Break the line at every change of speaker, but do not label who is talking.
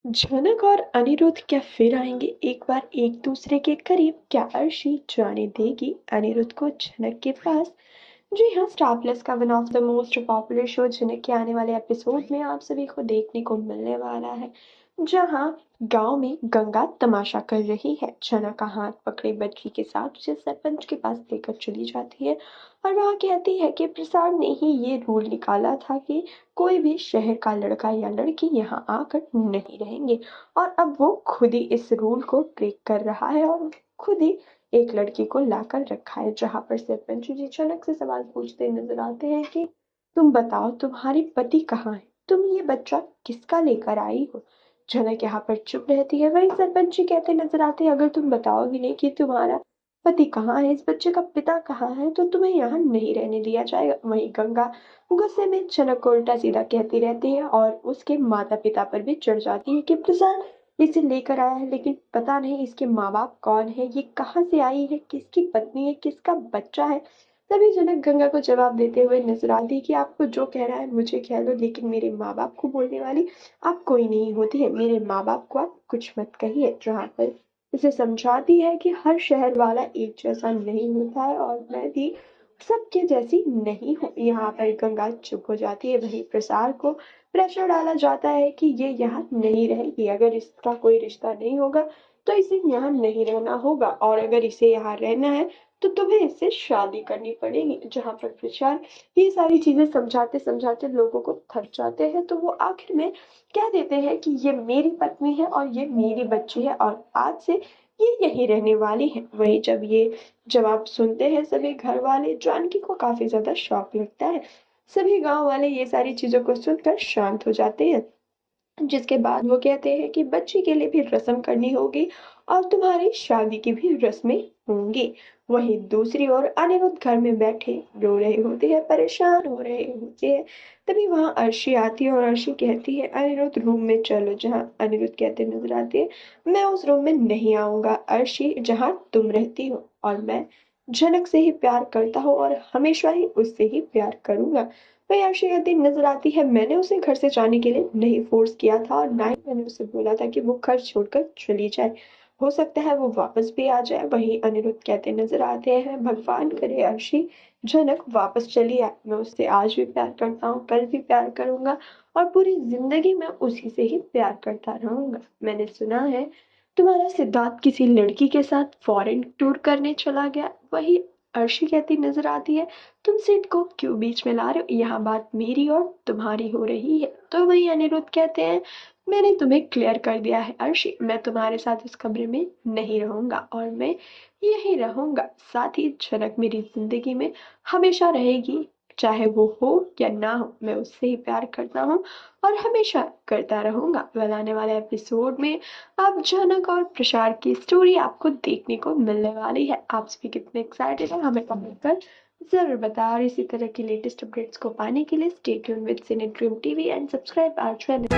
झनक और अनिरुद्ध क्या फिर आएंगे एक बार एक दूसरे के करीब? क्या अर्शी जाने देगी अनिरुद्ध को झनक के पास? जी हाँ, स्टार प्लस का one of the most popular show झनक के आने वाले एपिसोड में आप सभी को देखने को मिलने वाला है, जहाँ गांव में गंगा तमाशा कर रही है। झनक का हाथ पकड़े बच्ची के साथ उसे सरपंच के पास लेकर चली जाती है और वह कहती है कि प्रसाद ने ही ये रूल निकाला था कि कोई भी शहर का लड़का या लड़की यहाँ आकर नहीं रहेंगे, और अब वो खुद ही इस रूल को ब्रेक कर रहा है और खुद ही एक लड़की को लाकर रखा है। जहाँ पर सरपंच जी अचानक से सवाल पूछते नजर आते हैं कि तुम बताओ, तुम्हारे पति कहाँ है? तुम ये बच्चा किसका लेकर आई हो? झनक यहाँ पर चुप रहती है। वही सरपंच जी कहते नजर आते हैं, अगर तुम बताओगी नहीं कि तुम्हारा पति कहाँ है, इस बच्चे का पिता कहाँ है, तो तुम्हें यहाँ नहीं रहने दिया जाएगा। वही गंगा गुस्से में झनक को उल्टा सीधा कहती रहती है और उसके माता पिता पर भी चढ़ जाती है कि प्रसाद इसे लेकर आया है, लेकिन पता नहीं इसके माँ बाप कौन है, ये कहाँ से आई है, किसकी पत्नी है, किसका बच्चा है। तभी जनक गंगा को जवाब देते हुए नजर आती है कि आपको जो कह रहा है मुझे कह लो, लेकिन मेरे माँ बाप को बोलने वाली आप कोई नहीं होती है। मेरे माँ बाप को आप कुछ मत कहिए। जहाँ पर उसे समझाती है कि हर शहर वाला एक जैसा नहीं होता है और मैं भी सबके जैसी नहीं हूँ। यहाँ पर गंगा चुप हो जाती है। वहीं प्रसाद को प्रेशर डाला जाता है कि ये यहाँ नहीं रहेगी, अगर इसका कोई रिश्ता नहीं होगा तो इसे यहाँ नहीं रहना होगा, और अगर इसे यहाँ रहना है तो तुम्हें इससे शादी करनी पड़ेगी। जहाँ पर प्रसाद ये सारी चीजें समझाते समझाते लोगों को थक जाते हैं, तो वो आखिर में कह देते हैं कि ये मेरी पत्नी है और ये मेरी बच्ची है और आज से ये यही रहने वाली है। वही जब ये जवाब सुनते हैं सभी घर वाले, जानकी को काफी ज्यादा शौक लगता है। सभी गांव वाले ये सारी चीजों को सुनकर शांत हो जाते हैं, जिसके बाद वो कहते हैं कि बच्ची के लिए भी रस्म करनी होगी और तुम्हारी शादी की भी रस्में होंगी। वहीं दूसरी ओर अनिरुद्ध घर में बैठे रो रहे होते हैं, परेशान हो रहे होते हैं। तभी वहां अर्शी आती है और अर्शी कहती है अनिरुद्ध रूम में चलो। जहां अनिरुद्ध कहते नजर आते हैं मैं उस रूम में नहीं आऊंगा अर्शी, जहां तुम रहती हो, और मैं झनक से ही प्यार करता हूँ और हमेशा ही उससे ही प्यार करूंगा। वही अर्शी नजर आती है। मैंने उसे घर से जाने के लिए नहीं फोर्स किया था और ना ही मैंने उसे बोला था कि वो घर छोड़कर चली जाए। हो सकता है वो वापस भी आ जाए। वही अनिरुद्ध कहते नजर आते हैं भगवान करे अर्शी झनक वापस चली आए। मैं उससे आज भी प्यार करता हूँ, कल भी प्यार करूंगा और पूरी जिंदगी मैं उसी से ही प्यार करता रहूंगा। मैंने सुना है तुम्हारा सिद्धार्थ किसी लड़की के साथ फॉरेन टूर करने चला गया। वही अर्शी कहती नजर आती है तुम सिड को क्यों बीच में ला रहे हो? यहाँ बात मेरी और तुम्हारी हो रही है। तो वही अनिरुद्ध कहते हैं मैंने तुम्हें क्लियर कर दिया है अर्शी, मैं तुम्हारे साथ इस कमरे में नहीं रहूंगा और मैं यही रहूंगा। साथ ही झनक मेरी जिंदगी में हमेशा रहेगी, चाहे वो हो या ना हो। मैं उससे ही प्यार करता हूँ और हमेशा करता रहूंगा। वेल, आने वाले एपिसोड में अब झनक और प्रसाद की स्टोरी आपको देखने को मिलने वाली है। आप सभी कितने एक्साइटेड है हमें कमेंट कर जरूर बताएं, और इसी तरह की लेटेस्ट अपडेट्स को पाने के लिए stay tune with cine dream TV and subscribe our channel.